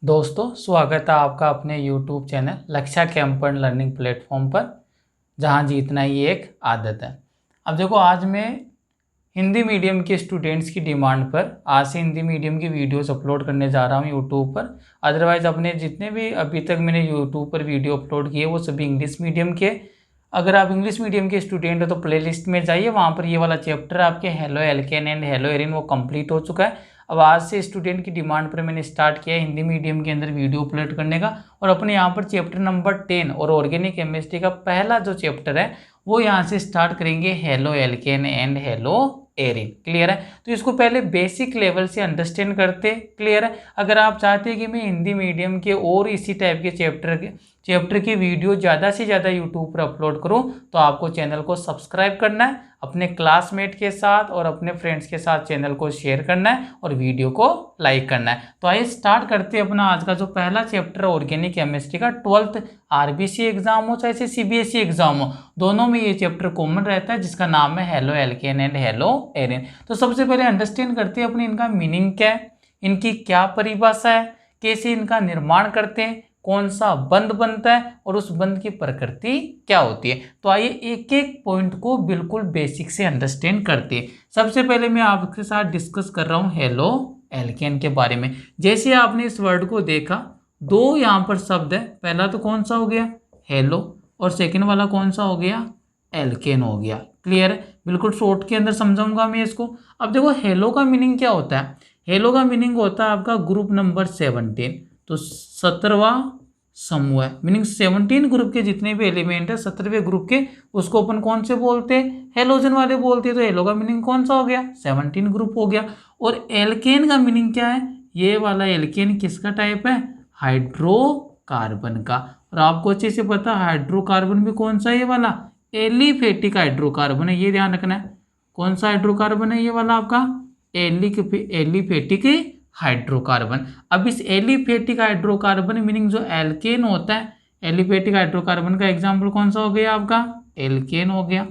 दोस्तों, स्वागत है आपका अपने YouTube चैनल लक्ष्या कैंपन लर्निंग प्लेटफॉर्म पर, जहां जीतना ही एक आदत है। अब देखो, आज मैं हिंदी मीडियम के स्टूडेंट्स की डिमांड पर आज से हिंदी मीडियम की वीडियोस अपलोड करने जा रहा हूं YouTube पर। अदरवाइज़ अपने जितने भी अभी तक मैंने YouTube पर वीडियो अपलोड किए वो सभी इंग्लिश मीडियम के। अगर आप इंग्लिश मीडियम के स्टूडेंट हो तो प्लेलिस्ट में जाइए, वहाँ पर ये वाला चैप्टर आपके halo alkane and hello Erin वो कंप्लीट हो चुका है। अब आज से स्टूडेंट की डिमांड पर मैंने स्टार्ट किया है हिंदी मीडियम के अंदर वीडियो अपलोड करने का। और अपने यहाँ पर चैप्टर नंबर 10 और ऑर्गेनिक केमिस्ट्री का पहला जो चैप्टर है वो यहाँ से स्टार्ट करेंगे, halo alkane and hello Erin. Clear है? तो इसको पहले बेसिक लेवल से अंडरस्टैंड करते। क्लियर है? अगर आप चाहते हैं कि मैं हिंदी मीडियम के और इसी टाइप के चैप्टर की वीडियो ज़्यादा से ज़्यादा यूट्यूब पर अपलोड करूं तो आपको चैनल को सब्सक्राइब करना है, अपने क्लासमेट के साथ और अपने फ्रेंड्स के साथ चैनल को शेयर करना है और वीडियो को लाइक करना है। तो आइए स्टार्ट करते हैं अपना आज का जो पहला चैप्टर है ऑर्गेनिक केमिस्ट्री का। 12th आरबीसी एग्जाम हो चाहे सीबीएसई एग्जाम हो, दोनों में ये चैप्टर कॉमन रहता है जिसका नाम है haloalkane and hello Erin. तो सबसे पहले अंडरस्टैंड करते हैं अपने इनका मीनिंग क्या है, इनकी क्या परिभाषा है, कैसे इनका निर्माण करते हैं, कौन सा बंध बनता है और उस बंध की प्रकृति क्या होती है। तो आइए एक एक पॉइंट को बिल्कुल बेसिक से अंडरस्टैंड करते हैं। सबसे पहले मैं आपके साथ डिस्कस कर रहा हूँ हेलो एल्केन के बारे में। जैसे आपने इस वर्ड को देखा, दो यहाँ पर शब्द है, पहला तो कौन सा हो गया हेलो और सेकेंड वाला कौन सा हो गया एल्केन हो गया। क्लियर है? बिल्कुल शॉर्ट के अंदर समझाऊंगा मैं इसको। अब देखो हेलो का मीनिंग क्या होता है। हेलो का मीनिंग होता है आपका ग्रुप नंबर 17, तो 17वां समूह है। मीनिंग 17 ग्रुप के जितने भी एलिमेंट है 17वें ग्रुप के, उसको अपन कौन से बोलते हैं, हेलोजन वाले बोलते हैं। तो हेलो का मीनिंग कौन सा हो गया 17 ग्रुप हो गया। और एल्केन का मीनिंग क्या है, ये वाला एल्केन किसका टाइप है, हाइड्रोकार्बन का। और आपको अच्छे से पता है हाइड्रोकार्बन भी कौन सा है, ये वाला एलिफेटिक हाइड्रोकार्बन है। ये ध्यान रखना है, कौन सा हाइड्रोकार्बन है ये वाला आपका एलिफेटिक हाइड्रोकार्बन। अब इस एलिफेटिक हाइड्रोकार्बन मीनिंग जो एल्केन होता है, एलिफेटिक हाइड्रोकार्बन का एग्जाम्पल कौन सा हो गया आपका एल्केन हो गया।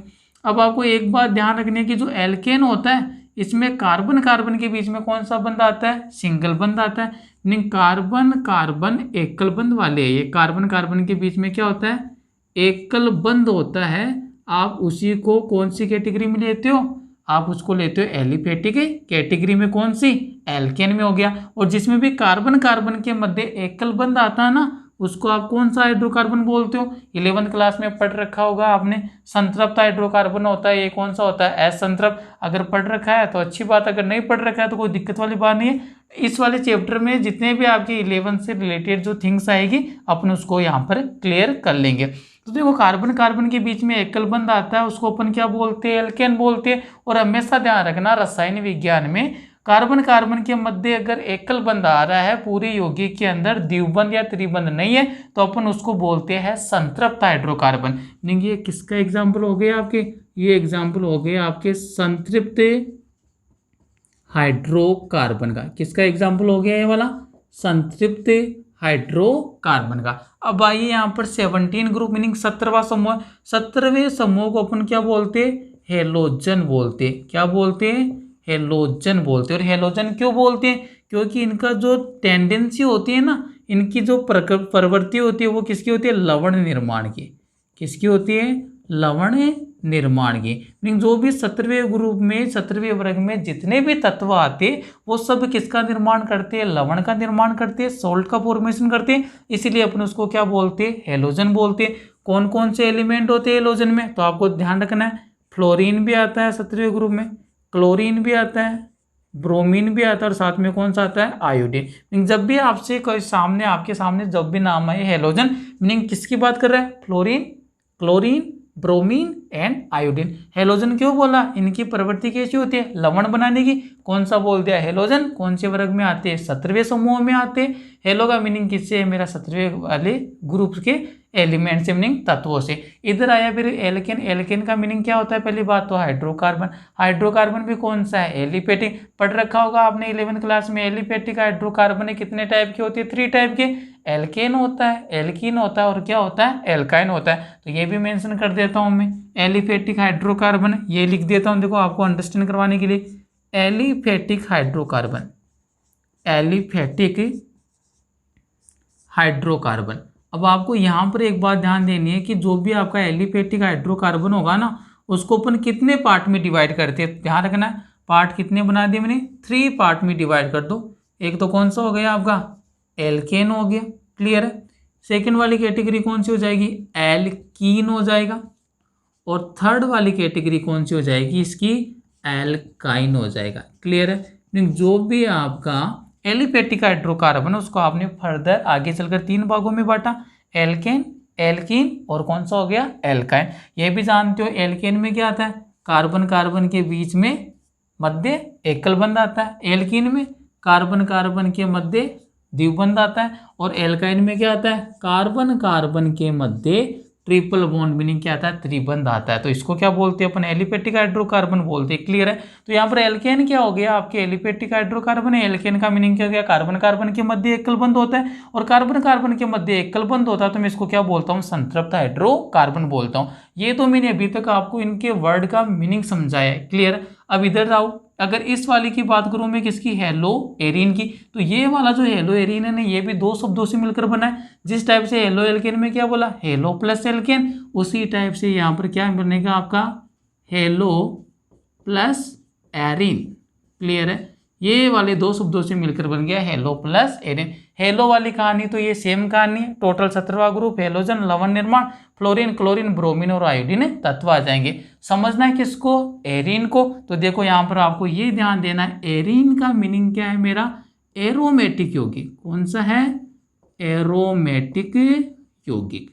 अब आपको एक बात ध्यान रखनी है कि जो एल्केन होता है इसमें कार्बन कार्बन के बीच में कौन सा बंध आता है, सिंगल बंध आता है। मीनिंग कार्बन कार्बन एकल बंध वाले है। ये कार्बन कार्बन के बीच में क्या होता है, एकल बंध होता है। आप उसी को कौन सी कैटेगरी में लेते हो, आप उसको लेते हो एलिफेटिक कैटेगरी में, कौन सी एल्केन में हो गया। और जिसमें भी कार्बन कार्बन के मध्य एकल बंध आता है ना, उसको आप कौन सा हाइड्रोकार्बन बोलते हो। 11th क्लास में पढ़ रखा होगा आपने, संतृप्त हाइड्रोकार्बन होता है। ये कौन सा होता है असंतृप्त। अगर पढ़ रखा है तो अच्छी बात, अगर नहीं पढ़ रखा है तो कोई दिक्कत वाली बात नहीं है। इस वाले चैप्टर में जितने भी आपके 11th से रिलेटेड जो थिंग्स आएगी अपन उसको यहाँ पर क्लियर कर लेंगे। तो देखो कार्बन कार्बन के बीच में एकल बंध आता है, उसको अपन क्या बोलते हैं, एल्केन बोलते हैं। और हमेशा ध्यान रखना रसायन विज्ञान में कार्बन कार्बन के मध्य अगर एकल बंध आ रहा है, पूरे यौगिक के अंदर द्विबंध या त्रिबंध नहीं है, तो अपन उसको बोलते हैं संतृप्त हाइड्रोकार्बन। ये किसका एग्जाम्पल हो गया आपके, ये एग्जाम्पल हो गया आपके संतृप्त हाइड्रोकार्बन का। किसका एग्जाम्पल हो गया ये वाला संतृप्त हाइड्रोकार्बन का। अब आइए यहाँ पर 17 ग्रुप मीनिंग 17वां समूह। 17वें समूह को अपन क्या बोलते हैं, हेलोजन बोलते हैं। क्या बोलते हैं, हेलोजन बोलते हैं। और हेलोजन क्यों बोलते हैं, क्योंकि इनका जो टेंडेंसी होती है ना, इनकी जो प्रवृत्ति होती है वो किसकी होती है, लवण निर्माण की। किसकी होती है, लवण निर्माण की। मीनिंग जो भी 17वें ग्रुप में 17वें वर्ग में जितने भी तत्व आते वो सब किसका निर्माण करते हैं, लवण का निर्माण करते हैं, सोल्ट का फॉर्मेशन करते हैं। इसीलिए अपन उसको क्या बोलते हैं, हेलोजन बोलते हैं। कौन कौन से एलिमेंट होते हैं हेलोजन में, तो आपको ध्यान रखना है फ्लोरीन भी आता है 17वें ग्रुप में, क्लोरीन भी आता है, ब्रोमीन भी आता है और साथ में कौन सा आता है आयोडीन। जब भी आपसे कोई सामने आपके सामने जब भी नाम आए हेलोजन, मीनिंग किसकी बात कर रहा है, fluorine, chlorine, bromine and iodine. Halogen क्यों बोला, इनकी प्रवृत्ति कैसी होती है, लवण बनाने की। कौन सा बोल दिया हेलोजन, कौन से वर्ग में आते हैं, 17वें समूह में आते हैं। हेलो का मीनिंग किससे है, मेरा 17वें वाले ग्रुप के एलिमेंट से, मीनिंग तत्वों से। इधर आया फिर एल्केन। एल्केन का मीनिंग क्या होता है, पहली बात तो हाइड्रोकार्बन। हाइड्रोकार्बन भी कौन सा है, एलिफेटिक। पढ़ रखा होगा आपने 11th क्लास में, एलिफेटिक हाइड्रोकार्बन कितने टाइप के होते हैं, 3 टाइप के। एल्केन होता है, एल्कीन होता है और क्या होता है, एल्काइन होता है। तो ये भी मेंशन कर देता हूँ मैं, एलिफेटिक हाइड्रोकार्बन ये लिख देता हूँ, देखो आपको अंडरस्टैंड करवाने के लिए। Aliphatic hydrocarbon, aliphatic hydrocarbon. अब आपको यहाँ पर एक बात ध्यान देनी है कि जो भी आपका एलिफेटिक हाइड्रोकार्बन होगा ना, उसको अपन कितने पार्ट में डिवाइड करते हैं, ध्यान रखना है। पार्ट कितने बना दिए मैंने, 3 पार्ट में डिवाइड कर दो। एक तो कौन सा हो गया आपका, एल्केन हो गया, क्लियर है। सेकेंड वाली कैटेगरी कौन सी हो जाएगी, एल्कीन हो जाएगा। और थर्ड वाली कैटेगरी कौन सी हो जाएगी इसकी, एल्काइन हो जाएगा, क्लियर है। जो भी आपका एलिफेटिक हाइड्रोकार्बन है उसको आपने फर्दर आगे चलकर 3 भागों में बांटा, एल्केन, एल्कीन और कौन सा हो गया, एल्काइन। ये भी जानते हो एल्केन में क्या आता है, कार्बन कार्बन के बीच में मध्य एकल बंध आता है। एल्कीन में कार्बन कार्बन के मध्य द्विबंध आता है। और एल्काइन में क्या आता है, कार्बन कार्बन के मध्य ट्रिपल बॉन्ड, मीनिंग क्या आता है, त्रिबंध आता है। तो इसको क्या बोलते हैं अपन, एलिफेटिक हाइड्रोकार्बन बोलते हैं, क्लियर है। तो यहाँ पर एल्केन क्या हो गया, आपके एलिफेटिक हाइड्रोकार्बन है। एल्केन का मीनिंग क्या हो गया, कार्बन कार्बन के मध्य एकल बंध होता है। और कार्बन कार्बन के मध्य एकल बंध होता है तो मैं इसको क्या बोलता हूँ, संतृप्त हाइड्रोकार्बन बोलता हूँ। ये तो मैंने अभी तक आपको इनके वर्ड का मीनिंग समझाया है, क्लियर। अब इधर आओ, अगर इस वाली की बात करूं मैं, किसकी, हेलो एरिन की, तो ये वाला जो हेलो एरिन है ना, ये भी 2 शब्दों से मिलकर बना है। जिस टाइप से हेलो एल्केन में क्या बोला, हेलो प्लस एल्केन, उसी टाइप से यहाँ पर क्या बनेगा आपका, हेलो प्लस एरिन, क्लियर है। ये वाले 2 शब्दों से मिलकर बन गया हेलो प्लस एरिन। हेलो वाली कहानी तो ये सेम कहानी है, टोटल 17वां ग्रुप, हेलोजन लवण निर्माण, फ्लोरीन क्लोरीन ब्रोमीन और आयोडीन तत्व आ जाएंगे। समझना है किसको, एरिन को। तो देखो यहाँ पर आपको ये ध्यान देना है, एरिन का मीनिंग क्या है मेरा, एरोमेटिक यौगिक। कौन सा है, एरोमेटिक यौगिक।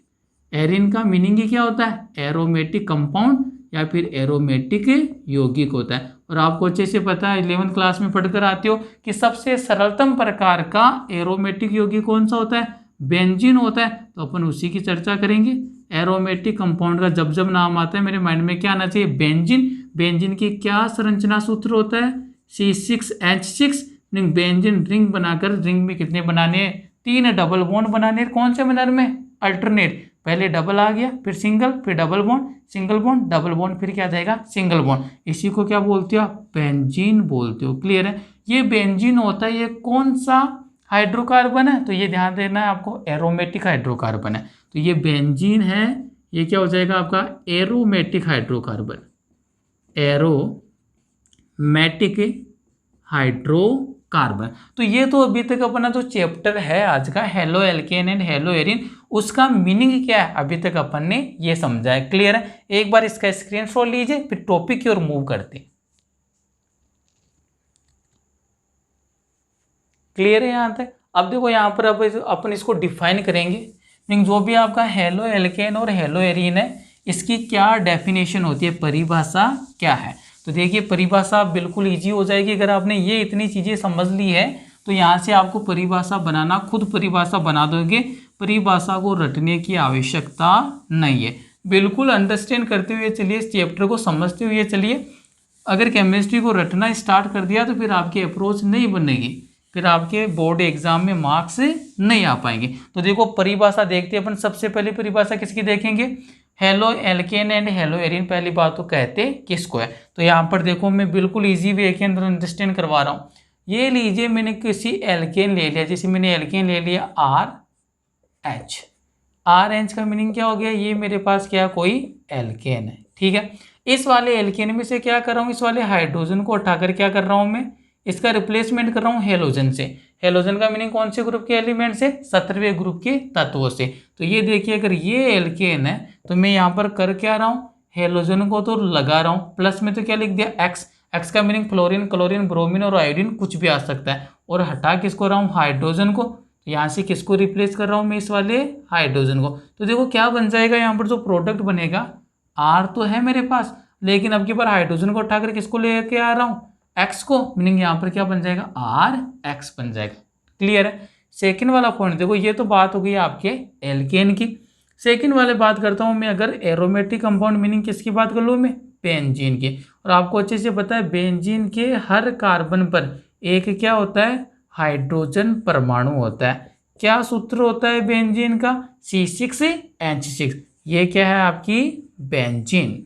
एरिन का मीनिंग ही क्या होता है, एरोमेटिक कंपाउंड या फिर एरोमेटिक यौगिक होता है। और आपको अच्छे से पता है, 11th क्लास में पढ़कर आते हो कि सबसे सरलतम प्रकार का एरोमेटिक यौगिक कौन सा होता है, बेंजीन होता है। तो अपन उसी की चर्चा करेंगे। एरोमेटिक कंपाउंड का जब जब नाम आता है मेरे माइंड में क्या आना चाहिए, बेंजीन। बेंजीन की क्या संरचना सूत्र होता है, C6H6। बेंजीन रिंग बनाकर, रिंग में कितने बनाने हैं, 3 डबल बॉन्ड बनाने। कौन से मैनर में, अल्टरनेट, पहले डबल आ गया, फिर सिंगल, फिर double bond, single bond, double bond, फिर क्या आ जाएगा, सिंगल बॉन्ड। इसी को क्या बोलते हो, बेंजीन बोलते हो, क्लियर है। ये बेंजीन होता है, ये कौन सा हाइड्रोकार्बन है, तो ये ध्यान देना है आपको, एरोमेटिक हाइड्रोकार्बन है। तो ये बेंजीन है, ये क्या हो जाएगा आपका, एरोमेटिक हाइड्रोकार्बन, एरोमेटिक हाइड्रोकार्बन। तो ये तो अभी तक अपना जो चैप्टर है आज का, halo alkane and hello Erin, उसका मीनिंग क्या है अभी तक अपन ने ये समझा है, क्लियर है। एक बार इसका स्क्रीनशॉट लीजिए, फिर टॉपिक की ओर मूव करते हैं, क्लियर है यहाँ तक। अब देखो यहाँ पर अब अपन इसको डिफाइन करेंगे। जो भी आपका हेलो एल्केन और हेलो एरिन है, इसकी क्या डेफिनेशन होती है, परिभाषा क्या है। तो देखिए परिभाषा बिल्कुल इजी हो जाएगी अगर आपने ये इतनी चीज़ें समझ ली है। तो यहाँ से आपको परिभाषा बनाना, खुद परिभाषा बना दोगे, परिभाषा को रटने की आवश्यकता नहीं है। बिल्कुल अंडरस्टैंड करते हुए चलिए, इस चैप्टर को समझते हुए चलिए। अगर केमिस्ट्री को रटना स्टार्ट कर दिया तो फिर आपकी अप्रोच नहीं बनेगी, फिर आपके बोर्ड एग्जाम में मार्क्स नहीं आ पाएंगे। तो देखो परिभाषा देखते हैं अपन। सबसे पहले परिभाषा किसकी देखेंगे, halo alkane and hello Erin. पहली बात तो कहते किसको है, तो यहाँ पर देखो मैं बिल्कुल इजी वे के अंदर अंडरस्टैंड करवा रहा हूँ। ये लीजिए मैंने किसी एल्केन ले लिया, जैसे मैंने एल्केन ले लिया RH। RH का मीनिंग क्या हो गया, ये मेरे पास क्या कोई एल्केन है, ठीक है। इस वाले एल्केन में से क्या कर रहा हूँ, इस वाले हाइड्रोजन को उठाकर क्या कर रहा हूँ मैं, इसका रिप्लेसमेंट कर रहा हूँ हेलोजन से। हेलोजन का मीनिंग कौन से ग्रुप के एलिमेंट से, 17वें ग्रुप के तत्वों से। तो ये देखिए अगर ये एल्केन है तो मैं यहाँ पर कर क्या रहा हूँ, हेलोजन को तो लगा रहा हूँ, प्लस में तो क्या लिख दिया X। X का मीनिंग फ्लोरीन क्लोरीन ब्रोमीन और आयोडीन कुछ भी आ सकता है। और हटा किसको रहा हूँ, हाइड्रोजन को। तो यहाँ से किसको रिप्लेस कर रहा हूँ मैं, इस वाले हाइड्रोजन को। तो देखो क्या बन जाएगा, यहाँ पर जो प्रोडक्ट बनेगा, R तो है मेरे पास, लेकिन अब की बार हाइड्रोजन को उठाकर किसको लेके आ रहा हूँ, X को। मीनिंग यहाँ पर क्या बन जाएगा, RH बन जाएगा, क्लियर है। सेकेंड वाला पॉइंट देखो, ये तो बात हो गई आपके एल्केन की। सेकेंड वाले बात करता हूँ मैं, अगर एरोमेटिक कंपाउंड मीनिंग किसकी बात कर लूँ मैं, बेंजीन की। और आपको अच्छे से पता है बेंजीन के हर कार्बन पर एक क्या होता है, हाइड्रोजन परमाणु होता है। क्या सूत्र होता है बेंजीन का, C6H6। ये क्या है आपकी बेंजीन।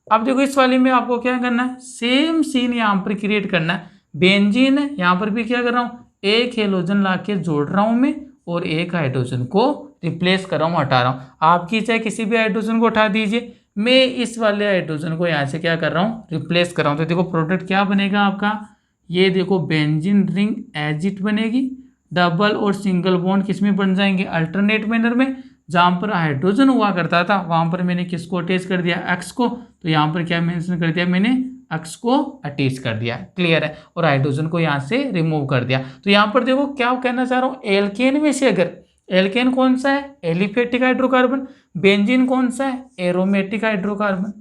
अब देखो इस वाले में आपको क्या करना है, सेम सीन यहाँ पर क्रिएट करना है। बेंजीन है, यहाँ पर भी क्या कर रहा हूँ, एक हेलोजन ला के जोड़ रहा हूँ मैं, और एक हाइड्रोजन को रिप्लेस कर रहा हूँ, हटा रहा हूँ। आपकी चाहे किसी भी हाइड्रोजन को उठा दीजिए, मैं इस वाले हाइड्रोजन को यहाँ से क्या कर रहा हूँ, रिप्लेस कर रहा हूँ। तो देखो प्रोडक्ट क्या बनेगा आपका, ये देखो बेंजीन रिंग एज इट बनेगी। डबल और सिंगल बॉन्ड किस में बन जाएंगे, अल्टरनेट मैनर में। जहाँ पर हाइड्रोजन हुआ करता था वहाँ पर मैंने किसको अटैच कर दिया, एक्स को। तो यहाँ पर क्या मेंशन कर दिया मैंने, एक्स को अटैच कर दिया। क्लियर है। और हाइड्रोजन को यहाँ से रिमूव कर दिया। तो यहाँ पर देखो क्या कहना चाह रहा हूँ, एल्केन में से अगर, एल्केन कौन सा है, एलिफेटिक हाइड्रोकार्बन। बेंजीन कौन सा है, एरोमेटिक हाइड्रोकार्बन।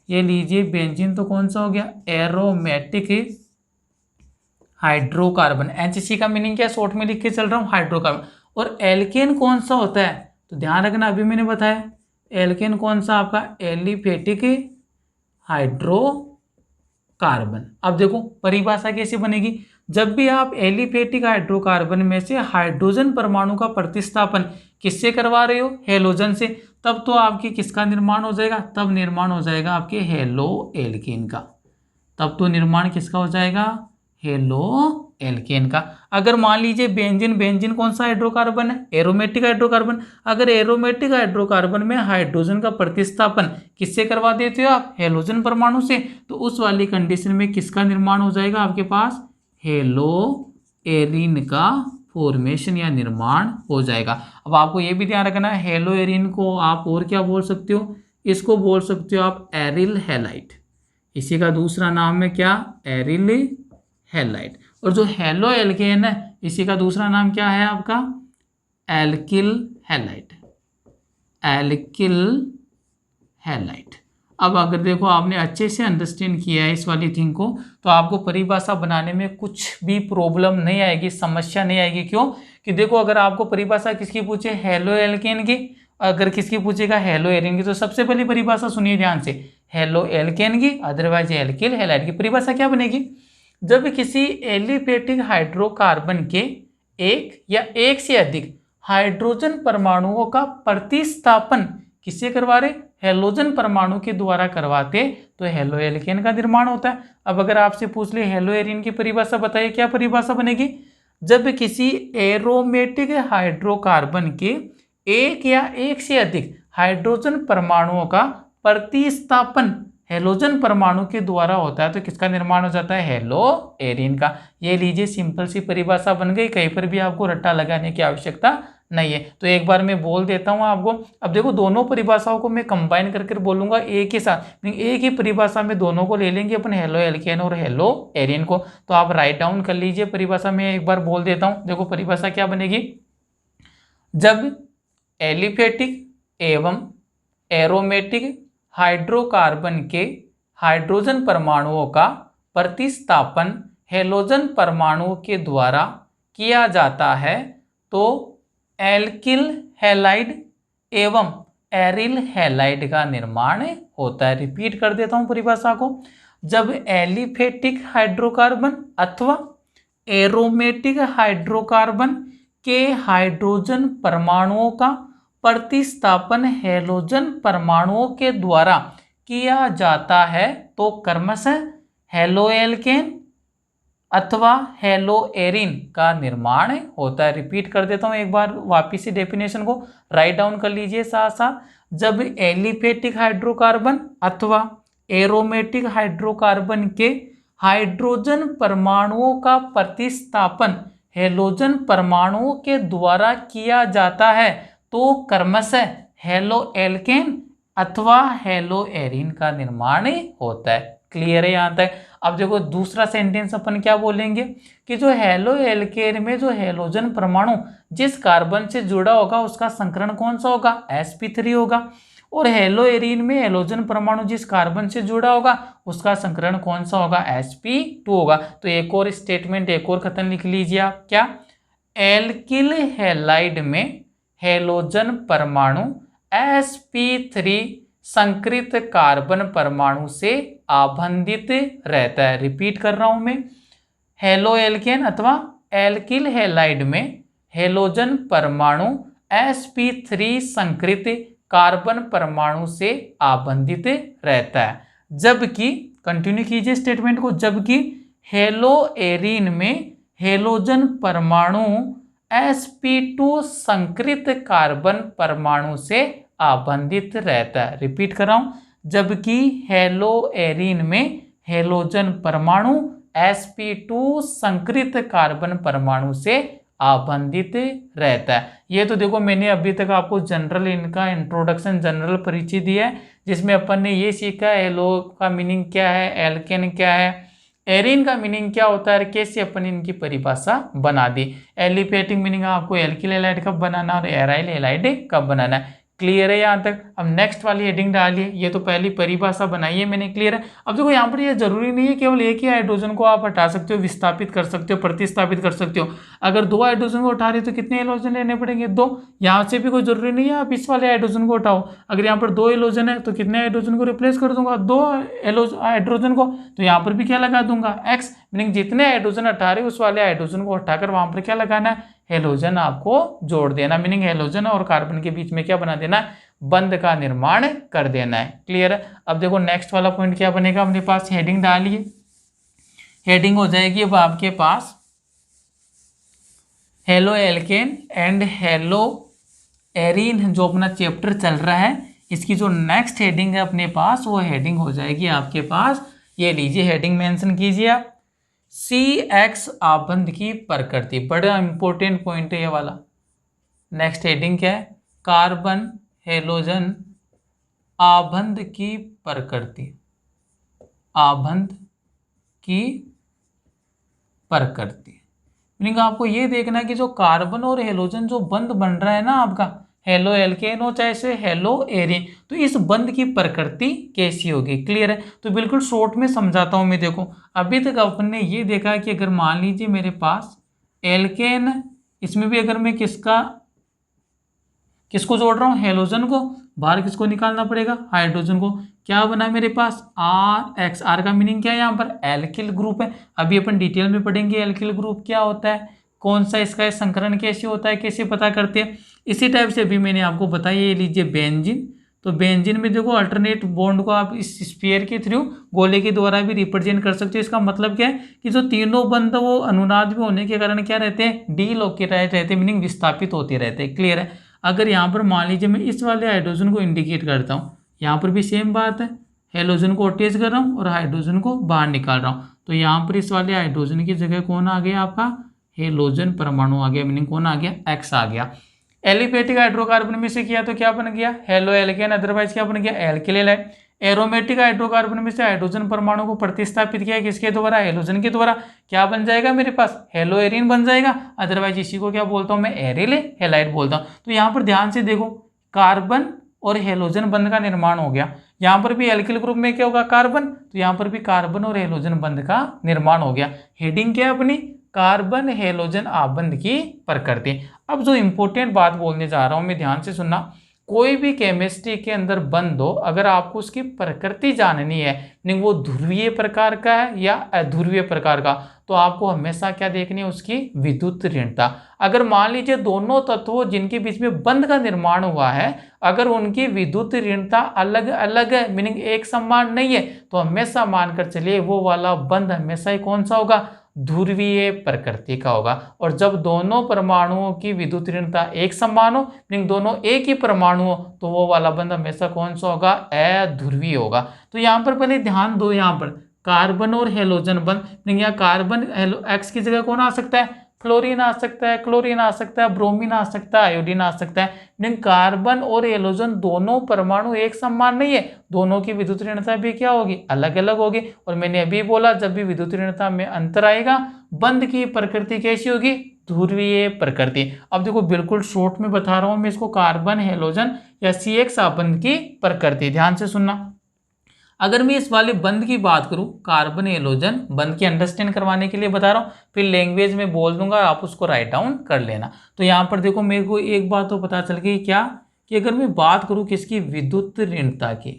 ये लीजिए बेंजीन तो कौन सा हो गया, एरोमेटिक हाइड्रोकार्बन। एचसी का मीनिंग क्या है, शॉर्ट में लिख के चल रहा हूँ, हाइड्रोकार्बन। और एल्केन कौन सा होता है, तो ध्यान रखना, अभी मैंने बताया एल्केन कौन सा आपका, एलिफेटिक हाइड्रोकार्बन। अब देखो परिभाषा कैसे बनेगी, जब भी आप एलिफेटिक हाइड्रोकार्बन में से हाइड्रोजन परमाणु का प्रतिस्थापन किससे करवा रहे हो, हेलोजन से, तब तो आपकी किसका निर्माण हो जाएगा, तब निर्माण हो जाएगा आपके हेलो एल्केन का। तब तो निर्माण किसका हो जाएगा, हेलो एल्केन का। अगर मान लीजिए बेंजीन, बेंजीन कौन सा हाइड्रोकार्बन है, एरोमेटिक हाइड्रोकार्बन। अगर एरोमेटिक हाइड्रोकार्बन में हाइड्रोजन का प्रतिस्थापन किससे करवा देते हो आप, हेलोजन परमाणु से, तो उस वाली कंडीशन में किसका निर्माण हो जाएगा आपके पास, हेलो एरिन का फॉर्मेशन या निर्माण हो जाएगा। अब आपको ये भी ध्यान रखना है, हेलो एरिन को आप और क्या बोल सकते हो, इसको बोल सकते हो आप एरिल हैलाइड। इसी का दूसरा नाम है क्या, एरिल हैलाइड। और जो हेलो एल्केन है इसी का दूसरा नाम क्या है आपका, एल्किल हैलाइड। Alkyl halide. अब अगर देखो आपने अच्छे से अंडरस्टैंड किया है इस वाली थिंग को, तो आपको परिभाषा बनाने में कुछ भी प्रॉब्लम नहीं आएगी, समस्या नहीं आएगी। क्यों कि देखो अगर आपको परिभाषा किसकी पूछे, हेलो एल्केन की, अगर किसकी पूछेगा, हेलो एरिन की, तो सबसे पहली परिभाषा सुनिए ध्यान से, हेलो एल्केन की, अदरवाइज एल्किल हैलाइड की। परिभाषा क्या बनेगी, जब किसी एलिफेटिक हाइड्रोकार्बन के एक या एक से अधिक हाइड्रोजन परमाणुओं का प्रतिस्थापन किससे करवा रहे, हेलोजन परमाणु के द्वारा करवाते, तो हेलो एल्केन का निर्माण होता है। अब अगर आपसे पूछ ले हेलो एरिन की परिभाषा बताइए, क्या परिभाषा बनेगी, जब किसी एरोमेटिक हाइड्रोकार्बन के एक या एक से अधिक हाइड्रोजन परमाणुओं का प्रतिस्थापन हेलोजन परमाणु के द्वारा होता है, तो किसका निर्माण हो जाता है, हेलो एरिन का। ये लीजिए सिंपल सी परिभाषा बन गई, कहीं पर भी आपको रट्टा लगाने की आवश्यकता नहीं है। तो एक बार मैं बोल देता हूं आपको। अब देखो दोनों परिभाषाओं को मैं कंबाइन करके बोलूंगा एक ही साथ, एक ही परिभाषा में दोनों को ले लेंगे अपन, हेलो एल्केन और हेलो एरिन को। तो आप राइट डाउन कर लीजिए परिभाषा, में एक बार बोल देता हूं। देखो परिभाषा क्या बनेगी, जब एलिफेटिक एवं एरोमेटिक हाइड्रोकार्बन के हाइड्रोजन परमाणुओं का प्रतिस्थापन हेलोजन परमाणुओं के द्वारा किया जाता है, तो एल्किल हैलाइड एवं एरिल हैलाइड का निर्माण होता है। रिपीट कर देता हूं परिभाषा को, जब एलिफेटिक हाइड्रोकार्बन अथवा एरोमेटिक हाइड्रोकार्बन के हाइड्रोजन परमाणुओं का प्रतिस्थापन हेलोजन परमाणुओं के द्वारा किया जाता है, तो क्रमशः हेलो एल्केन अथवा हेलो एरिन का निर्माण होता है। रिपीट कर देता हूं एक बार वापिस से डेफिनेशन को राइट डाउन कर लीजिए साथ साथ। जब एलिफेटिक हाइड्रोकार्बन अथवा एरोमेटिक हाइड्रोकार्बन के हाइड्रोजन परमाणुओं का प्रतिस्थापन हेलोजन परमाणुओं के द्वारा किया जाता है, तो क्रमशः हेलो एल्केन अथवा हेलो एरिन का निर्माण होता है। क्लियर है यहाँ तक। अब देखो दूसरा सेंटेंस अपन क्या बोलेंगे कि जो हेलो एल्केन में जो हेलोजन परमाणु जिस कार्बन से जुड़ा होगा उसका संकरण कौन सा होगा, sp3 होगा। और हेलो एरिन में हेलोजन परमाणु जिस कार्बन से जुड़ा होगा उसका संकरण कौन सा होगा, sp2 होगा। तो एक और स्टेटमेंट, एक और कथन लिख लीजिए आप, क्या, एल्किल हैलाइड में हेलोजन परमाणु sp3 संकृत कार्बन परमाणु से आबंधित रहता है। रिपीट कर रहा हूं मैं, हेलो एल्केन अथवा एल्किल हैलाइड में हेलोजन परमाणु sp3 संकृत कार्बन परमाणु से आबंधित रहता है, जबकि कंटिन्यू कीजिए स्टेटमेंट को, जबकि हेलो एरिन में हेलोजन परमाणु sp2 संकरित कार्बन परमाणु से आबंधित रहता है। रिपीट कर रहा हूं, जबकि हेलोएरिन में हेलोजन परमाणु sp2 संकरित कार्बन परमाणु से आबंधित रहता है। ये तो देखो मैंने अभी तक आपको जनरल इनका इंट्रोडक्शन जनरल परिचय दिया है, जिसमें अपन ने ये सीखा है हेलो का मीनिंग क्या है, एल्केन क्या है, एरिन का मीनिंग क्या होता है, कैसे अपन इनकी परिभाषा बना दी। एलिफेटिक मीनिंग आपको एल्किल हैलाइड कब बनाना और एराइल हैलाइड कब बनाना है। क्लियर है यहाँ तक। अब नेक्स्ट वाली हेडिंग डालिए। ये तो पहली परिभाषा बनाई है मैंने, क्लियर है। अब देखो यहाँ पर ये जरूरी नहीं है केवल एक ही हाइड्रोजन को आप हटा सकते हो, विस्थापित कर सकते हो, प्रतिस्थापित कर सकते हो। अगर दो हाइड्रोजन को हटा रहे हो तो कितने हेलोजन लेने पड़ेंगे, दो। यहाँ से भी कोई जरूरी नहीं है आप इस वाले हाइड्रोजन को हटाओ। अगर यहाँ पर दो हेलोजन है तो कितने हाइड्रोजन को रिप्लेस कर दूंगा, दो हाइड्रोजन को। तो यहाँ पर भी क्या लगा दूंगा, एक्स। मीनिंग जितने हाइड्रोजन हटा रहे उस वाले हाइड्रोजन को हटाकर वहां पर क्या लगाना है, हेलोजन आपको जोड़ देना। मीनिंग हेलोजन और कार्बन के बीच में क्या बना देना है, बंध का निर्माण कर देना है। क्लियर है। अब देखो नेक्स्ट वाला पॉइंट क्या बनेगा अपने पास, हेडिंग डालिए। हेडिंग हो जाएगी अब आपके पास haloalkane and haloarene, जो अपना चैप्टर चल रहा है इसकी जो नेक्स्ट हेडिंग है अपने पास वो हेडिंग हो जाएगी आपके पास, ये लीजिए हेडिंग मेंशन कीजिए आप, CX आबंध की प्रकृति। बड़ा इंपॉर्टेंट पॉइंट है ये वाला। नेक्स्ट हेडिंग क्या है, कार्बन हेलोजन आबंध की प्रकृति। आबंध की प्रकृति मीनिंग आपको ये देखना है कि जो कार्बन और हेलोजन जो बंध बन रहा है ना आपका, हेलो एल्केन हो चाहे से हेलो एरिन, तो इस बंध की प्रकृति कैसी होगी। क्लियर है। तो बिल्कुल शॉर्ट में समझाता हूं मैं। देखो अभी तक अपन ने ये देखा कि अगर मान लीजिए मेरे पास एल्केन, इसमें भी अगर मैं किसको जोड़ रहा हूँ, हेलोजन को, बाहर किसको निकालना पड़ेगा, हाइड्रोजन को। क्या बना मेरे पास, RX। R का मीनिंग क्या है, यहाँ पर एल्किल ग्रुप है। अभी अपन डिटेल में पढ़ेंगे एल्किल ग्रुप क्या होता है, कौन सा इसका संकरण कैसे होता है, कैसे पता करते हैं। इसी टाइप से अभी मैंने आपको बताया, ये लीजिए बेंजीन। तो बेंजीन में देखो अल्टरनेट बॉन्ड को आप इस स्फीयर के थ्रू, गोले के द्वारा भी रिप्रेजेंट कर सकते हो। इसका मतलब क्या है कि जो तीनों बंध वो अनुनाद में होने के कारण क्या रहते हैं, डीलोकेटाइज रहते हैं, मीनिंग विस्थापित होते रहते हैं। क्लियर है। अगर यहाँ पर मान लीजिए मैं इस वाले हाइड्रोजन को इंडिकेट करता हूँ, यहाँ पर भी सेम बात है, हेलोजन को अटैच कर रहा हूँ और हाइड्रोजन को बाहर निकाल रहा हूँ। तो यहाँ पर इस वाले हाइड्रोजन की जगह कौन आ गया आपका, हेलोजन परमाणु आ गया। मीनिंग कौन आ गया, X आ गया। एलिफेटिक हाइड्रोकार्बन में से किया तो क्या बन गया, हेलो एल्केन, अदरवाइज क्या बन गया, एल्किल हैलाइड। एरोमेटिक हाइड्रोकार्बन में से हाइड्रोजन परमाणु को प्रतिस्थापित किया किसके द्वारा, हेलोजन के द्वारा। क्या बन जाएगा मेरे पास, हेलो एरिन बन जाएगा। अदरवाइज इसी को क्या बोलता हूँ मैं, एरिल हैलाइड बोलता हूँ। तो यहाँ पर ध्यान से देखो, कार्बन और हेलोजन बंध का निर्माण हो गया। यहाँ पर भी एल्किल ग्रुप में क्या होगा, कार्बन, तो यहाँ पर भी कार्बन और हेलोजन बंध का निर्माण हो गया। हेडिंग क्या है अपनी, कार्बन हेलोजन आबंध की प्रकृति। अब जो इंपॉर्टेंट बात बोलने जा रहा हूं मैं, ध्यान से सुनना। कोई भी केमिस्ट्री के अंदर बंध हो, अगर आपको उसकी प्रकृति जाननी है, नहीं वो ध्रुवीय प्रकार का है या अध्रुवीय प्रकार का, तो आपको हमेशा क्या देखनी है, उसकी विद्युत ऋणता। अगर मान लीजिए दोनों तत्वों जिनके बीच में बंध का निर्माण हुआ है, अगर उनकी विद्युत ऋणता अलग अलग है, मीनिंग एक समान नहीं है, तो हमेशा मानकर चलिए वो वाला बंध हमेशा ही कौन सा होगा, ध्रुवीय प्रकृति का होगा। और जब दोनों परमाणुओं की विद्युत ऋणता एक समान हो, मीनिंग दोनों एक ही परमाणु हो, तो वो वाला बंध हमेशा कौन सा होगा, अध्रुवीय होगा। तो यहाँ पर पहले ध्यान दो, यहाँ पर कार्बन और हेलोजन बंध, मीनिंग यहाँ कार्बन X की जगह कौन आ सकता है, फ्लोरीन आ सकता है, क्लोरीन आ सकता है, ब्रोमीन आ सकता है, आयोडीन आ सकता है। मीनिंग कार्बन और हेलोजन दोनों परमाणु एक समान नहीं है, दोनों की विद्युत ऋणता भी क्या होगी, अलग अलग होगी। और मैंने अभी बोला जब भी विद्युत ऋणता में अंतर आएगा, बंध की प्रकृति कैसी होगी, ध्रुवीय प्रकृति। अब देखो बिल्कुल शॉर्ट में बता रहा हूं मैं इसको, कार्बन हेलोजन या CX आबंध की प्रकृति। ध्यान से सुनना। अगर मैं इस वाले बंध की बात करूं, कार्बन हेलोजन बंध की अंडरस्टैंड करवाने के लिए बता रहा हूं, फिर लैंग्वेज में बोल दूंगा, आप उसको राइट डाउन कर लेना। तो यहाँ पर देखो मेरे को एक बात तो पता चल गई, क्या कि अगर मैं बात करूं किसकी, विद्युत ऋणता की,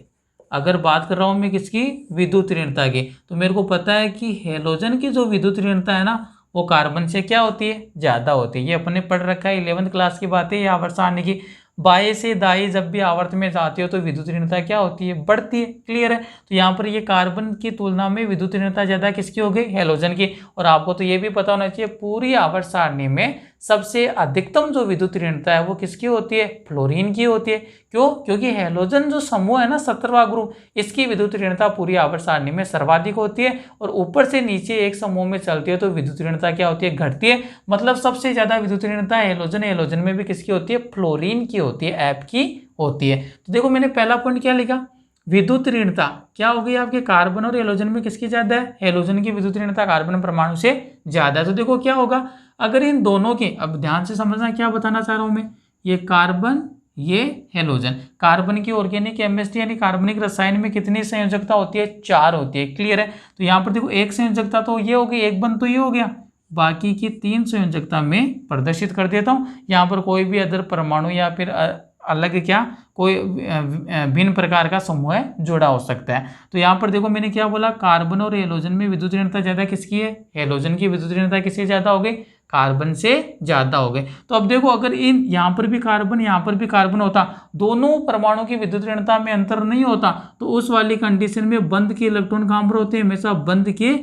अगर बात कर रहा हूं मैं किसकी, विद्युत ऋणता की, तो मेरे को पता है कि हेलोजन की जो विद्युत ऋणता है ना, वो कार्बन से क्या होती है, ज्यादा होती है। ये अपने पढ़ रखा है 11th क्लास की बात है, ये आवर्त सारणी की। बाएं से दाएं जब भी आवर्त में जाती हो तो विद्युत ऋणता क्या होती है, बढ़ती है। क्लियर है। तो यहाँ पर ये कार्बन की तुलना में विद्युत ऋणता ज्यादा किसकी हो गई, हेलोजन की। और आपको तो ये भी पता होना चाहिए, पूरी आवर्त सारणी में सबसे अधिकतम जो विद्युत ऋणता है वो किसकी होती है? फ्लोरीन की होती है। क्यों? क्योंकि हैलोजन जो समूह है ना 17वां ग्रुप, इसकी विद्युत ऋणता पूरी आवर्त सारणी में सर्वाधिक होती है और ऊपर से नीचे एक समूह में चलती है तो विद्युत ऋणता क्या होती है? घटती है। मतलब सबसे ज्यादा विद्युत ऋणता हैलोजन में भी किसकी होती है? फ्लोरीन की होती है, एफ की होती है। तो देखो मैंने पहला पॉइंट क्या लिखा, विद्युत ऋणता क्या हो गई आपके कार्बन और हैलोजन में किसकी ज्यादा है? हैलोजन की विद्युत ऋणता कार्बन परमाणु से ज्यादा है। तो देखो क्या होगा अगर इन दोनों की, अब ध्यान से समझना क्या बताना चाह रहा हूं मैं, ये कार्बन ये हैलोजन, कार्बन की ऑर्गेनिक केमिस्ट्री यानी कार्बनिक रसायन में कितनी संयोजकता होती है? 4 होती है। क्लियर है? तो यहाँ पर देखो एक संयोजकता तो ये हो गई, एक बंद तो ये हो गया, बाकी की 3 संयोजकता में प्रदर्शित कर देता हूं। यहाँ पर कोई भी अदर परमाणु या फिर अलग क्या कोई भिन्न प्रकार का समूह है जुड़ा हो सकता है। तो यहाँ पर देखो मैंने क्या बोला, कार्बन और हैलोजन में विद्युत ऋणता ज्यादा किसकी है? हैलोजन की विद्युत ऋणता किससे ज्यादा हो गई? कार्बन से ज्यादा हो गए। तो अब देखो अगर इन यहाँ पर भी कार्बन यहाँ पर भी कार्बन होता, दोनों परमाणु की विद्युत ऋणता में अंतर नहीं होता, तो उस वाली कंडीशन में बंध के इलेक्ट्रॉन कहाँ पर होते हैं? हमेशा बंध के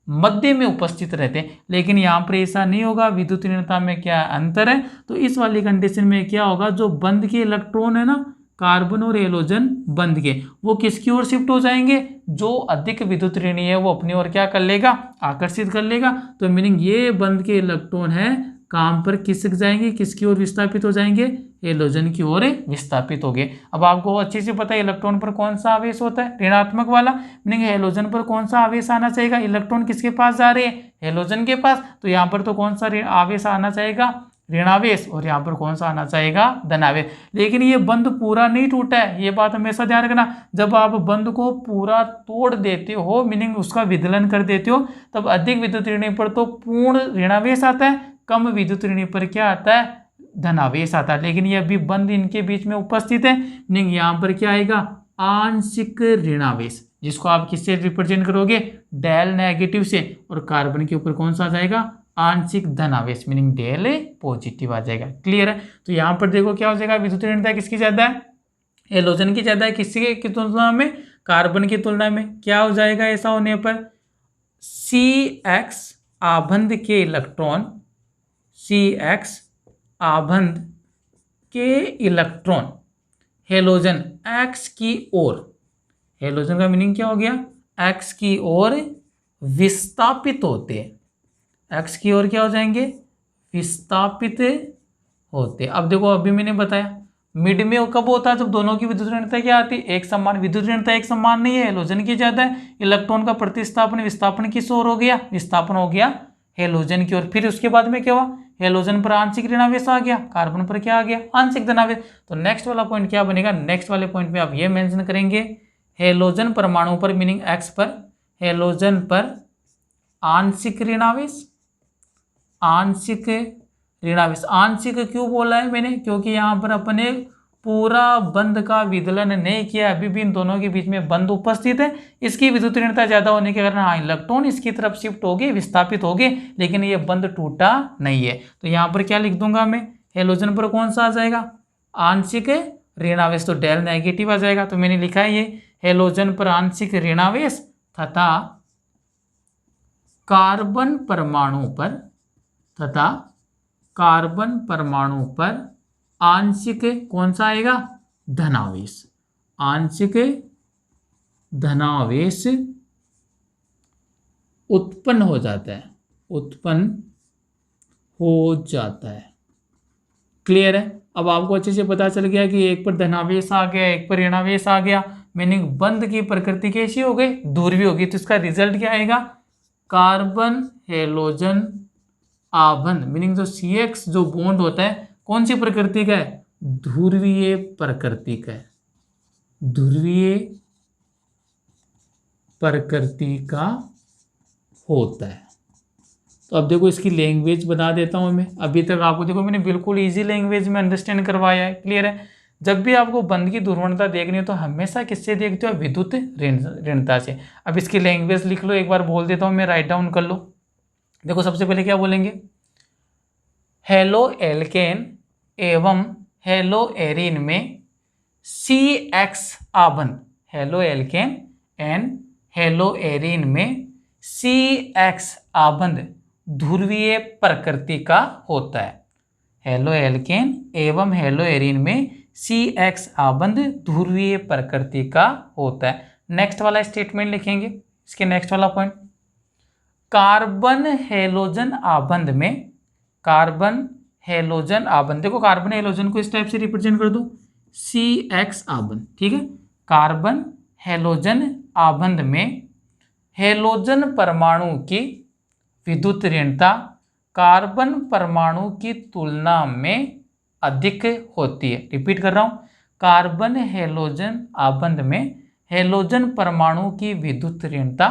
मध्य में उपस्थित रहते हैं। लेकिन यहाँ पर ऐसा नहीं होगा, विद्युत ऋणता में क्या अंतर है, तो इस वाली कंडीशन में क्या होगा, जो बंध के इलेक्ट्रॉन है ना कार्बन और हैलोजन बंध के, वो किसकी ओर शिफ्ट हो जाएंगे? जो अधिक विद्युत ऋणी है वो अपनी ओर क्या कर लेगा? आकर्षित कर लेगा। तो मीनिंग ये बंध के इलेक्ट्रॉन है काम पर किस जाएंगे? किसकी ओर विस्थापित हो जाएंगे? हैलोजन की ओर विस्थापित हो गए। अब आपको अच्छे से पता है इलेक्ट्रॉन पर कौन सा आवेश होता है? ऋणात्मक वाला। मीनिंग हैलोजन पर कौन सा आवेश आना चाहिए? इलेक्ट्रॉन किसके पास जा रहे हैं? हैलोजन के पास। तो यहाँ पर तो कौन सा आवेश आना चाहिए? ऋणावेश। और यहाँ पर कौन सा आना चाहेगा? धनावेश। लेकिन ये बंध पूरा नहीं टूटा है, ये बात हमेशा ध्यान रखना। जब आप बंध को पूरा तोड़ देते हो, मीनिंग उसका विदलन कर देते हो, तब अधिक विद्युत ऋणी पर तो पूर्ण ऋणावेश आता है, कम विद्युत ऋणी पर क्या आता है? धनावेश आता है। लेकिन ये अभी बंध इनके बीच में उपस्थित है, मीनिंग यहाँ पर क्या आएगा? आंशिक ऋणावेश, जिसको आप किससे रिप्रेजेंट करोगे? डेल नेगेटिव से। और कार्बन के ऊपर कौन सा आ जाएगा? आंशिक धनावेश, मीनिंग डेल पॉजिटिव आ जाएगा। क्लियर है? तो यहाँ पर देखो क्या हो जाएगा, विद्युत ऋणता किसकी ज्यादा है? हैलोजन की ज्यादा है। किसकी की तुलना में? कार्बन की तुलना में। क्या हो जाएगा ऐसा होने पर? CX आबंध के इलेक्ट्रॉन, CX आबंध के इलेक्ट्रॉन हैलोजन X की ओर, हैलोजन का मीनिंग क्या हो गया? X की ओर विस्थापित होते हैं। एक्स की ओर क्या हो जाएंगे? विस्थापित होते। अब देखो अभी मैंने बताया मिड में कब होता है? जब दोनों की विद्युत ऋणता क्या आती है? एक समान। विद्युत ऋणता एक समान नहीं है, हैलोजन की ज्यादा है। इलेक्ट्रॉन का प्रतिस्थापन विस्थापन किस ओर हो गया? विस्थापन हो गया हैलोजन की ओर। फिर उसके बाद में क्या हुआ? हैलोजन पर आंशिक ऋणावेश आ गया, कार्बन पर क्या आ गया? आंशिक धनावेश। तो नेक्स्ट वाला पॉइंट क्या बनेगा? नेक्स्ट वाले पॉइंट में आप ये मेंशन करेंगे, हैलोजन परमाणु पर मीनिंग एक्स पर, हैलोजन पर आंशिक ऋणावेश, आंशिक ऋणावेश। आंशिक क्यों बोला है मैंने? क्योंकि यहाँ पर अपने पूरा बंध का विदलन नहीं किया, अभी भी इन दोनों के बीच में बंध उपस्थित है। इसकी विद्युत ऋणता ज्यादा होने के कारण हाँ इलेक्ट्रॉन इसकी तरफ शिफ्ट हो गए, विस्थापित हो गए, लेकिन ये बंध टूटा नहीं है। तो यहाँ पर क्या लिख दूंगा मैं? हैलोजन पर कौन सा आ जाएगा? आंशिक ऋणावेश, तो डेल नेगेटिव आ जाएगा। तो मैंने लिखा है ये हैलोजन पर आंशिक ऋणावेश तथा कार्बन परमाणु पर, तथा कार्बन परमाणु पर आंशिक कौन सा आएगा? धनावेश। आंशिक धनावेश उत्पन्न हो जाता है, उत्पन्न हो जाता है। क्लियर है? अब आपको अच्छे से पता चल गया कि एक पर धनावेश आ गया, एक पर ऋणावेश आ गया, मीनिंग बंध की प्रकृति कैसी हो गई? ध्रुवीय होगी। तो इसका रिजल्ट क्या आएगा? कार्बन हैलोजन आबंध, मीनिंग जो CX जो बॉन्ड होता है कौन सी प्रकृति का है? ध्रुवीय प्रकृति का है, ध्रुवीय प्रकृति का होता है। तो अब देखो इसकी लैंग्वेज बता देता हूं मैं। अभी तक आपको देखो मैंने बिल्कुल इजी लैंग्वेज में अंडरस्टैंड करवाया है। क्लियर है? जब भी आपको बंध की ध्रुवणता देखनी हो तो हमेशा किससे देखते हो? विद्युत ऋणता से। अब इसकी लैंग्वेज लिख लो, एक बार बोल देता हूं मैं, राइट डाउन कर लो। देखो सबसे पहले क्या बोलेंगे? हेलो एल्केन एवं हेलो एरीन में CX आबंध, haloalkane and haloarene में CX आबंध ध्रुवीय प्रकृति का होता है। हेलो एल्केन एवं हेलो एरीन में CX आबंध ध्रुवीय प्रकृति का होता है। नेक्स्ट वाला स्टेटमेंट लिखेंगे, इसके नेक्स्ट वाला पॉइंट, कार्बन हेलोजन आबंध में, कार्बन हेलोजन आबंध, देखो कार्बन हेलोजन को इस टाइप से रिप्रेजेंट कर दो CX आबंध, ठीक है। कार्बन हेलोजन आबंध में हेलोजन परमाणु की विद्युत ऋणता कार्बन परमाणु की तुलना में अधिक होती है। रिपीट कर रहा हूं, कार्बन हेलोजन आबंध में हेलोजन परमाणु की विद्युत ऋणता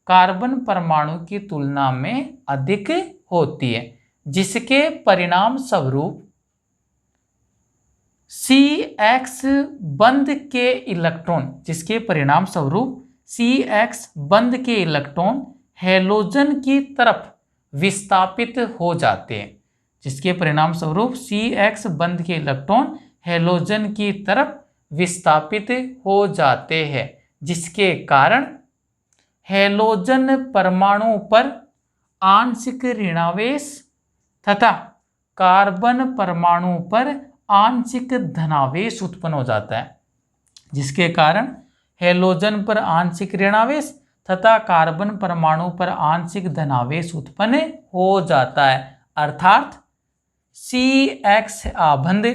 कार्बन परमाणु की तुलना में अधिक होती है, जिसके परिणाम स्वरूप CX बंध के इलेक्ट्रॉन, जिसके परिणाम स्वरूप CX बंध के इलेक्ट्रॉन हेलोजन की तरफ विस्थापित हो जाते हैं, जिसके परिणाम स्वरूप CX बंध के इलेक्ट्रॉन हेलोजन की तरफ विस्थापित हो जाते हैं, जिसके कारण हेलोजन परमाणु पर आंशिक ऋणावेश तथा कार्बन परमाणु पर आंशिक धनावेश उत्पन्न हो जाता है, जिसके कारण हेलोजन पर आंशिक ऋणावेश तथा कार्बन परमाणु पर आंशिक धनावेश उत्पन्न हो जाता है। अर्थात CX आबंध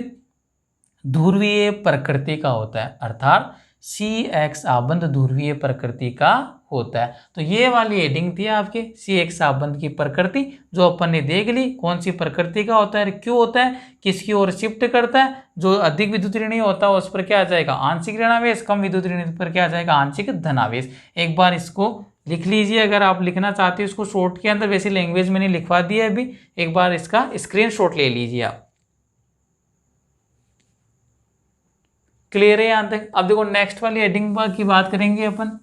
ध्रुवीय प्रकृति का होता है, अर्थात CX आबंध ध्रुवीय प्रकृति का होता है। तो ये वाली हेडिंग थी आपके CX आबंध की प्रकृति, जो अपन ने देख ली कौन सी प्रकृति का होता है, क्यों होता है, किसकी ओर शिफ्ट करता है। जो अधिक विद्युत ऋणी होता है उस पर क्या आ जाएगा आंशिक ऋणावेश, कम विद्युत ऋणी पर क्या आ जाएगा आंशिक धनावेश। एक बार इसको लिख लीजिए, अगर आप लिखना चाहते हो इसको शॉर्ट के अंदर, वैसे लैंग्वेज मैंने लिखवा दिया है अभी, एक बार इसका स्क्रीनशॉट ले लीजिए आप। क्लियर है यहाँ तक। अब देखो नेक्स्ट वाली हेडिंग की बात करेंगे अपन,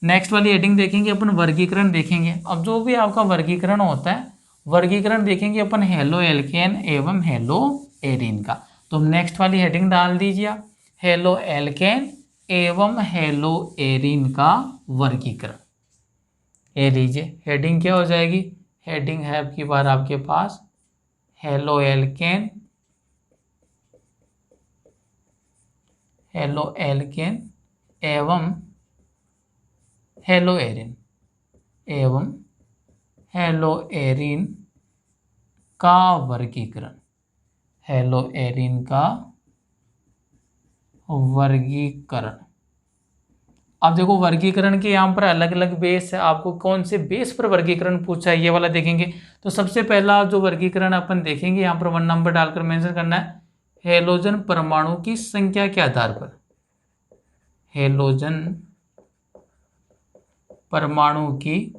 नेक्स्ट वाली हेडिंग देखेंगे अपन वर्गीकरण देखेंगे। अब जो भी आपका वर्गीकरण होता है, वर्गीकरण देखेंगे अपन हेलो एल्केन एवं हेलो एरीन का। तो नेक्स्ट वाली हेडिंग डाल दीजिए आप, हेलो एल्केन एवं हेलो एरीन का वर्गीकरण। ये लीजिए हेडिंग क्या हो जाएगी, हेडिंग है आपकी बार आपके पास हेलो एल्केन, हेलो एल्केन एवं हेलो एरीन एवं हेलो एरीन का वर्गीकरण, हेलो एरीन का वर्गीकरण। अब देखो वर्गीकरण के यहाँ पर अलग अलग बेस है, आपको कौन से बेस पर वर्गीकरण पूछा है ये वाला देखेंगे। तो सबसे पहला जो वर्गीकरण अपन देखेंगे यहाँ पर 1 नंबर डालकर मेंशन करना है, हेलोजन परमाणु की संख्या के आधार पर, हेलोजन परमाणु की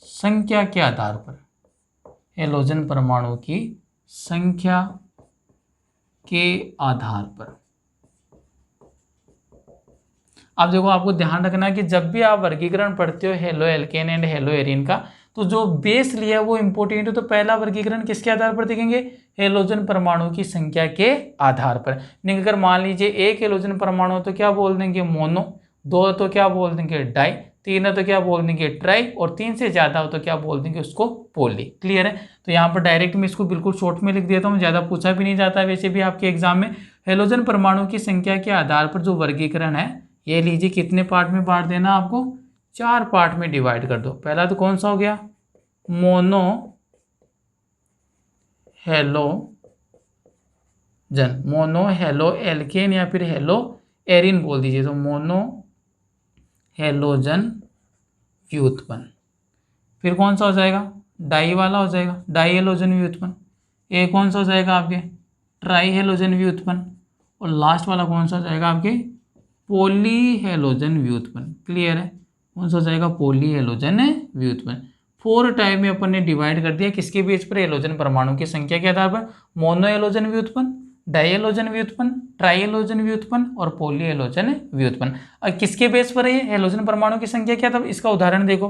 संख्या के आधार पर, हेलोजन परमाणु की संख्या के आधार पर। अब देखो आपको ध्यान रखना है कि जब भी आप वर्गीकरण पढ़ते हो halo alkane and hello arene का, तो जो बेस लिया है वो इंपॉर्टेंट है। तो पहला वर्गीकरण किसके आधार पर देखेंगे, हेलोजन परमाणु की संख्या के आधार पर। नहीं अगर मान लीजिए एक हेलोजन परमाणु तो क्या बोल देंगे मोनो, 2 तो क्या बोल देंगे डाई, 3 है तो क्या बोल देंगे ट्राई, और 3 से ज़्यादा हो तो क्या बोल देंगे उसको पोली। क्लियर है। तो यहाँ पर डायरेक्ट मैं इसको बिल्कुल शॉर्ट में लिख देता हूँ, ज़्यादा पूछा भी नहीं जाता वैसे भी आपके एग्जाम में। हेलोजन परमाणु की संख्या के आधार पर जो वर्गीकरण है, ये लीजिए कितने पार्ट में बांट देना आपको, 4 पार्ट में डिवाइड कर दो। पहला तो कौन सा हो गया, mono halogen, mono halo alkane या फिर हेलो एरीन बोल दीजिए, तो मोनो हेलोजन व्युत्पन्न। फिर कौन सा हो जाएगा, डाई वाला हो जाएगा, डाई हेलोजन व्युत्पन्न। एक कौन सा हो जाएगा आपके, ट्राई हेलोजन व्युत्पन्न। और लास्ट वाला कौन सा हो जाएगा आपके, पॉली हेलोजन व्युत्पन्न। क्लियर है, कौन सा हो जाएगा, पॉली हेलोजन व्युत्पन्न। 4 टाइप में अपन ने डिवाइड कर दिया, किसके बेस पर, हेलोजन परमाणु की संख्या के आधार पर, मोनो हेलोजन व्युत्पन्न, डाई हेलोजन व्युत्पन्न, ट्राई हेलोजन व्युत्पन्न और पॉली हेलोजन व्युत्पन्न। और किसके बेस पर है हेलोजन परमाणु की संख्या क्या था, इसका उदाहरण देखो,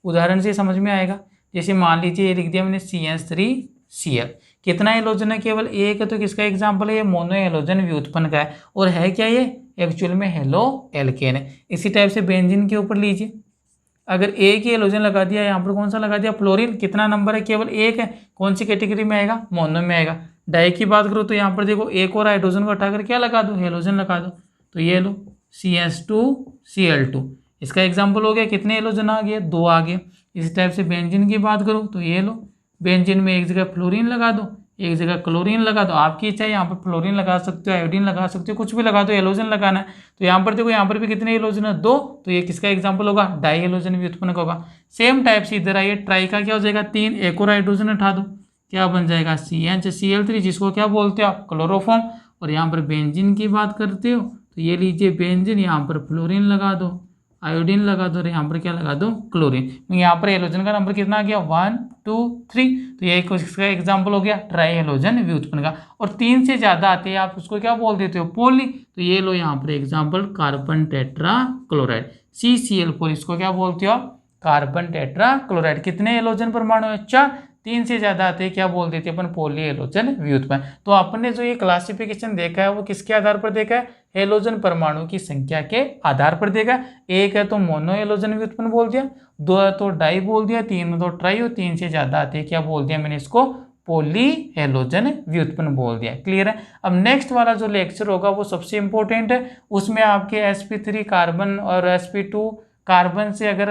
उदाहरण से समझ में आएगा। जैसे मान लीजिए ये लिख दिया मैंने CH3Cl, कितना हेलोजन है, केवल एक है, तो किसका एग्जाम्पल है, ये मोनो हेलोजन व्युत्पन्न का है। और है क्या, ये एक्चुअल में हेलो एल्केन है। इसी टाइप से बेंजीन के ऊपर लीजिए, अगर एक ही हेलोजन लगा दिया, यहाँ पर कौन सा लगा दिया, फ्लोरीन, कितना नंबर है, केवल एक है, कौन सी कैटेगरी में आएगा, मोनो में आएगा। डाई की बात करो तो यहाँ पर देखो एक और हाइड्रोजन को हटाकर क्या लगा दो, हेलोजन लगा दो, तो ये लो CH2Cl2, इसका एग्जाम्पल हो गया, कितने हेलोजन आ गए, 2 आ गए। इस टाइप से बेंजीन की बात करो तो ये लो, बेंजीन में एक जगह फ्लोरीन लगा दो, एक जगह क्लोरीन लगा दो, आपकी इच्छा है, यहाँ पर फ्लोरीन लगा सकते हो, आयोडीन लगा सकते हो, कुछ भी लगा दो, हेलोजन लगाना है। तो यहाँ पर देखो, यहाँ पर भी कितने हेलोजन है, 2, तो ये किसका एग्जाम्पल होगा, डाई हेलोजन व्युत्पन्न का होगा। सेम टाइप से इधर आइए, ट्राई का क्या हो जाएगा, 3, एक और हाइड्रोजन उठा दो, क्या बन जाएगा, CnCl3, जिसको क्या बोलते हो आप, क्लोरोफॉर्म। और यहाँ पर बेंजीन की बात करते हो तो ये लीजिए बेंजीन, यहाँ पर फ्लोरीन लगा दो, आयोडीन लगा दो, और यहाँ पर क्या लगा दो, क्लोरीन। यहाँ पर हेलोजन का नंबर कितना आ गया, 1 2 3, तो ये इसका एग्जाम्पल हो गया ट्राई हेलोजन व्युत्पन्न का। और 3 से ज़्यादा आते हैं, आप उसको क्या बोल देते हो, पॉली। तो ये लो यहाँ पर example, carbon tetra chloride, CCl4, इसको क्या बोलते हो आप, कार्बन टेट्रा क्लोराइड। कितने हेलोजन परमाणु है, 4, 3 से ज़्यादा आते हैं, क्या बोल देते हैं अपन, पॉली हेलोजन व्युत्पन्न। तो आपने जो ये क्लासिफिकेशन देखा है वो किसके आधार पर देखा है, हेलोजन परमाणु की संख्या के आधार पर देखा। एक है तो मोनो हेलोजन व्युत्पन्न बोल दिया, 2 है तो डाई बोल दिया, 3 है तो ट्राई, और 3 से ज़्यादा आते हैं, क्या बोल दिया मैंने इसको, पॉली हेलोजन व्युत्पन्न बोल दिया। क्लियर है। अब नेक्स्ट वाला जो लेक्चर होगा वो सबसे इंपॉर्टेंट है, उसमें आपके sp3 कार्बन और sp2 कार्बन से अगर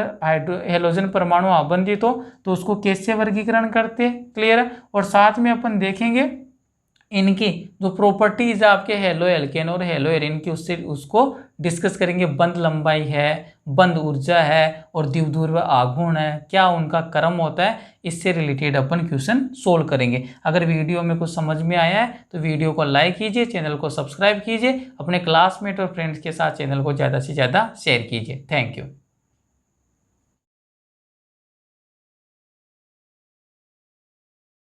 हेलोजन परमाणु आबंधित हो तो उसको कैसे वर्गीकरण करते हैं। क्लियर है। और साथ में अपन देखेंगे इनकी जो प्रॉपर्टीज आपके हेलो एल्केन और हेलो एरिन की, उसको डिस्कस करेंगे। बंध लंबाई है, बंध ऊर्जा है, और द्विध्रुव आघूर्ण है, क्या उनका क्रम होता है, इससे रिलेटेड अपन क्वेश्चन सोल्व करेंगे। अगर वीडियो में कुछ समझ में आया है तो वीडियो को लाइक कीजिए, चैनल को सब्सक्राइब कीजिए, अपने क्लासमेट और फ्रेंड्स के साथ चैनल को ज़्यादा से ज़्यादा शेयर कीजिए। Thank you.